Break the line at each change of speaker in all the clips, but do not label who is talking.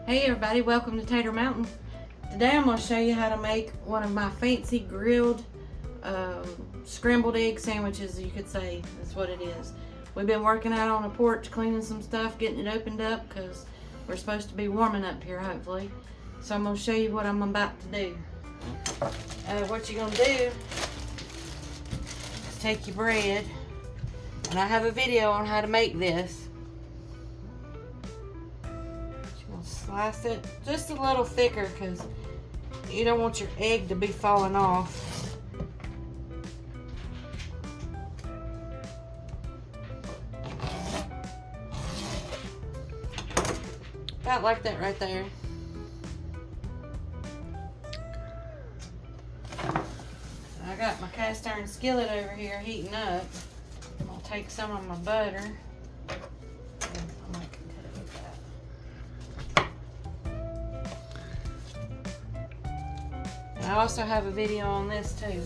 Hey everybody, welcome to Tate Mountain. Today I'm going to show you how to make one of my fancy grilled scrambled egg sandwiches, you could say. That's what it is. We've been working out on the porch cleaning some stuff, getting it opened up because we're supposed to be warming up here hopefully. So I'm going to show you what I'm about to do. What you're going to do is take your bread, and I have a video on how to make this. Slice it just a little thicker because you don't want your egg to be falling off. About like that right there. I got my cast iron skillet over here heating up. I'm going to take some of my butter. I also have a video on this too.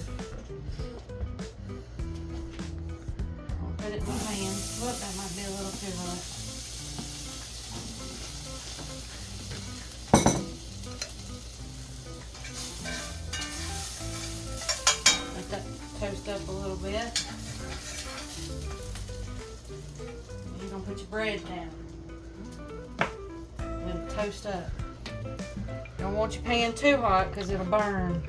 I'll put it in my pan. Whoop, that might be a little too hot. Let that toast up a little bit. You're going to put your bread down. Let it toast up. Don't want your pan too hot because it'll burn.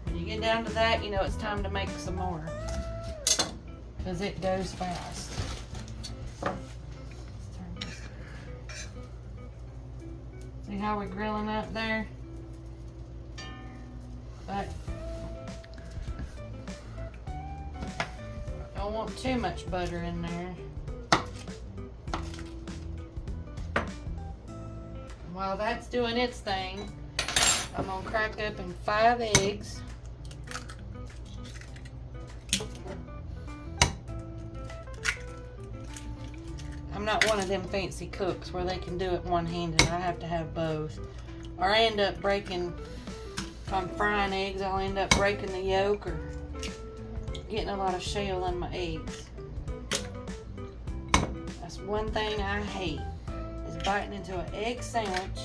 When you get down to that, you know it's time to make some more because it goes fast. See how we're grilling up there? But don't want too much butter in there. While that's doing its thing, I'm gonna crack open 5 eggs. I'm not one of them fancy cooks where they can do it one-handed. I have to have both. Or I end up breaking, if I'm frying eggs, I'll end up breaking the yolk or getting a lot of shell in my eggs. That's one thing I hate, is biting into an egg sandwich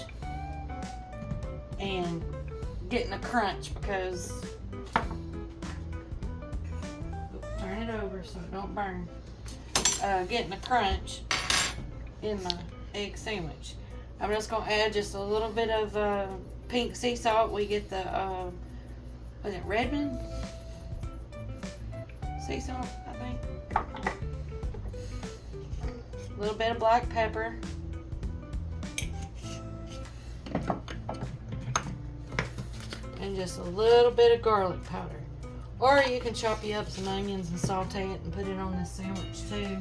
and getting a crunch because, turn it over so it don't burn, getting a crunch in my egg sandwich. I'm just going to add just a little bit of pink sea salt. We get the, was it Redmond? Sea salt, I think. A little bit of black pepper. And just a little bit of garlic powder. Or you can chop you up some onions and saute it and put it on this sandwich too.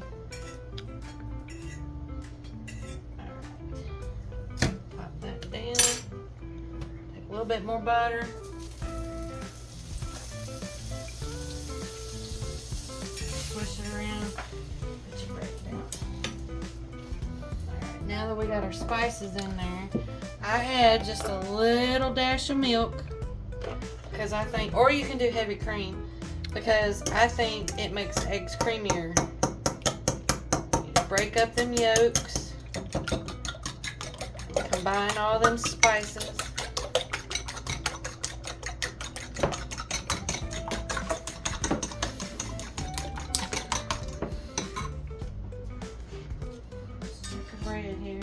Alright. Pop that down. Take a little bit more butter. Push it around, put your bread down. Alright, now that we got our spices in there, I add just a little dash of milk because I think, or you can do heavy cream because I think it makes the eggs creamier. You break up them yolks, combine all them spices. Here.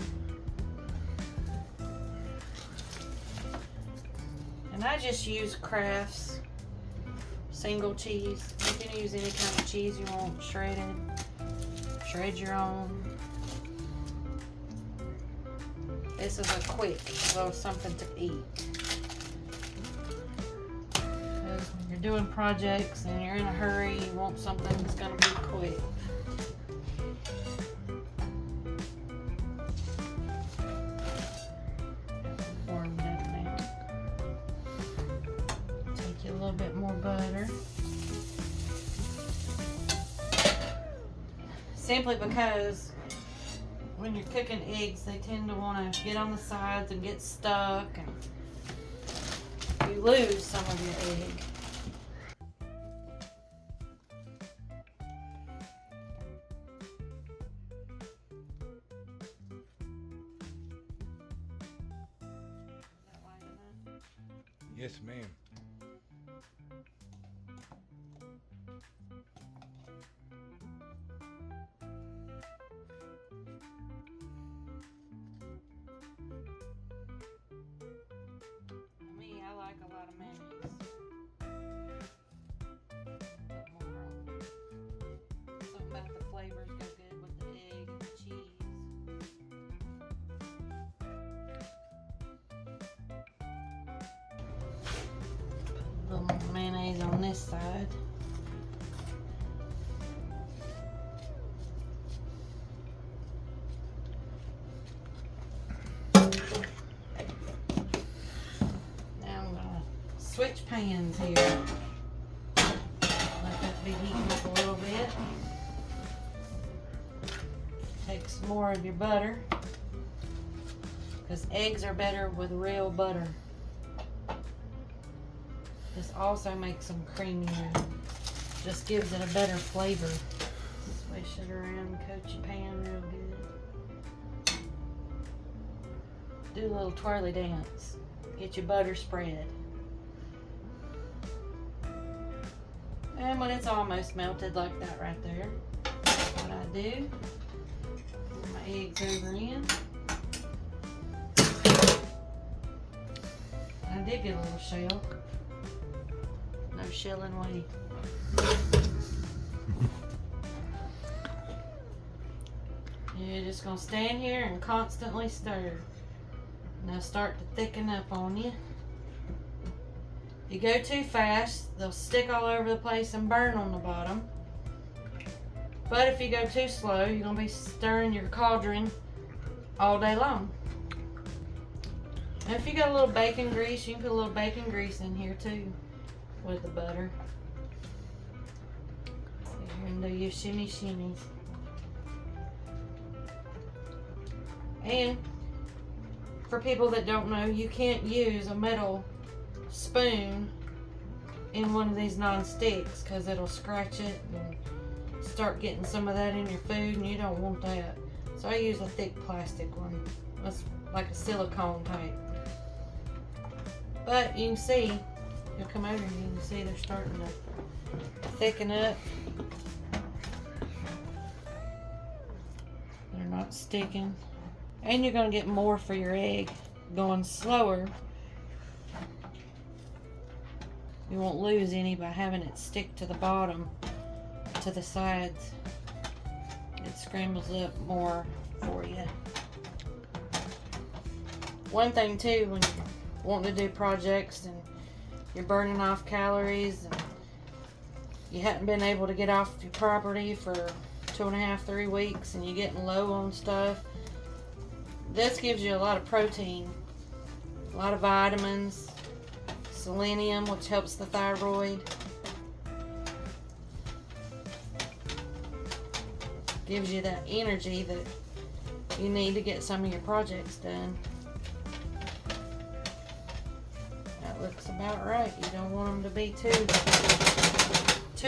And I just use Kraft's single cheese. You can use any kind of cheese you want, shredded. Shred your own. This is a quick little something to eat. Because when you're doing projects and you're in a hurry, you want something that's going to be quick. A little bit more butter. Simply because when you're cooking eggs, they tend to want to get on the sides and get stuck. And you lose some of your egg.
Yes, ma'am.
Me, I like a lot of mayonnaise. Something about the flavors go good with the egg and the cheese. A little more mayonnaise on this side. Switch pans here. Let that be heating up a little bit. Take some more of your butter, because eggs are better with real butter. This also makes them creamier. Just gives it a better flavor. Swish it around, coat your pan real good. Do a little twirly dance. Get your butter spread. And when it's almost melted like that right there, what I do, put my eggs over in. I did get a little shell. No shelling way. You're just gonna stand here and constantly stir. And they'll start to thicken up on you. If you go too fast, they'll stick all over the place and burn on the bottom. But if you go too slow, you're going to be stirring your cauldron all day long. And if you got a little bacon grease, you can put a little bacon grease in here too with the butter. Sit here and do your shimmy shimmies. And for people that don't know, you can't use a metal spoon in one of these non-sticks because it'll scratch it and start getting some of that in your food, and you don't want that. So I use a thick plastic one. That's like a silicone type. But you can see, you'll come over and you can see they're starting to thicken up. They're not sticking. And you're going to get more for your egg going slower. You won't lose any by having it stick to the bottom, to the sides. It scrambles up more for you. One thing too, when you're wanting to do projects and you're burning off calories and you haven't been able to get off your property for 2.5, 3 weeks and you're getting low on stuff, this gives you a lot of protein, a lot of vitamins, selenium, which helps the thyroid. Gives you that energy that you need to get some of your projects done. That looks about right. You don't want them to be too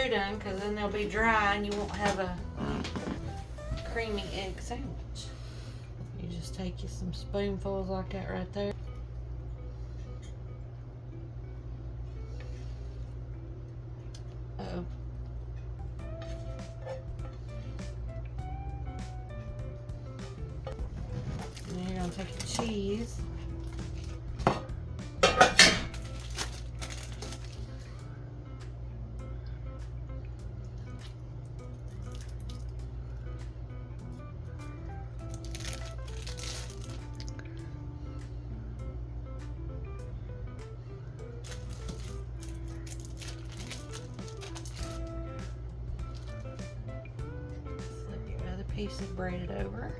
done, because then they'll be dry and you won't have a creamy egg sandwich. You just take you some spoonfuls like that right there. Uh-oh. And you're going to take your cheese. Flip your other piece of bread over.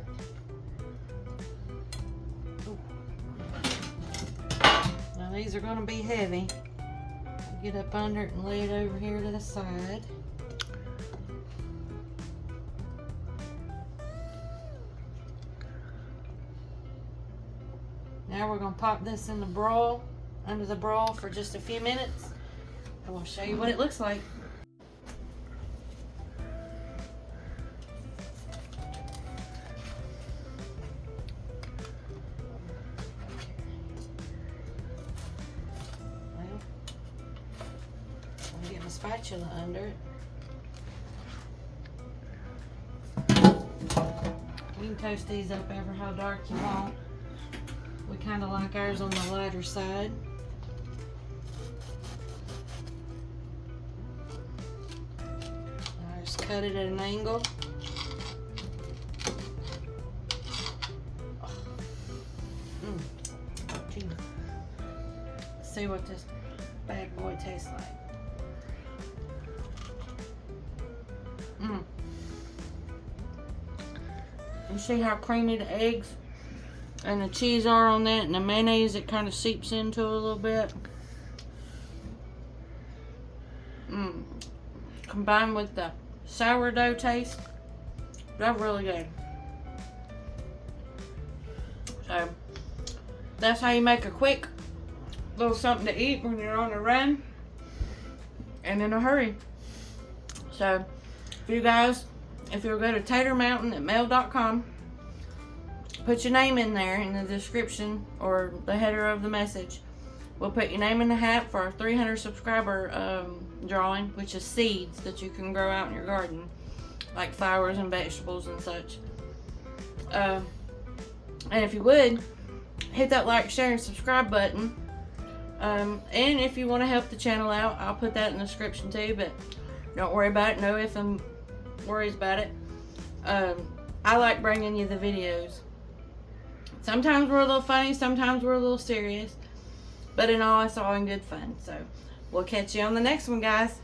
Now these are going to be heavy. Get up under it and lay it over here to the side. Now we're going to pop this in the broil under the broil for just a few minutes. And we'll show you what it looks like. Well, I'm getting a spatula under it. You can toast these up ever how dark you want. We kind of like ours on the lighter side. I just cut it at an angle. Geez. Let's see what this bad boy tastes like. You see how creamy the eggs and the cheese are on that, and the mayonnaise, it kind of seeps into it a little bit. Combined with the sourdough taste, that's really good. So that's how you make a quick little something to eat when you're on the run and in a hurry. So if you'll go to tatermountain@mail.com, put your name in there in the description or the header of the message. We'll put your name in the hat for our 300 subscriber drawing, which is seeds that you can grow out in your garden, like flowers and vegetables and such. And if you would, hit that like, share, and subscribe button. And if you want to help the channel out, I'll put that in the description too, but don't worry about it. No if and worries about it. I like bringing you the videos. Sometimes we're a little funny, sometimes we're a little serious, but in all, it's all in good fun. So we'll catch you on the next one, guys.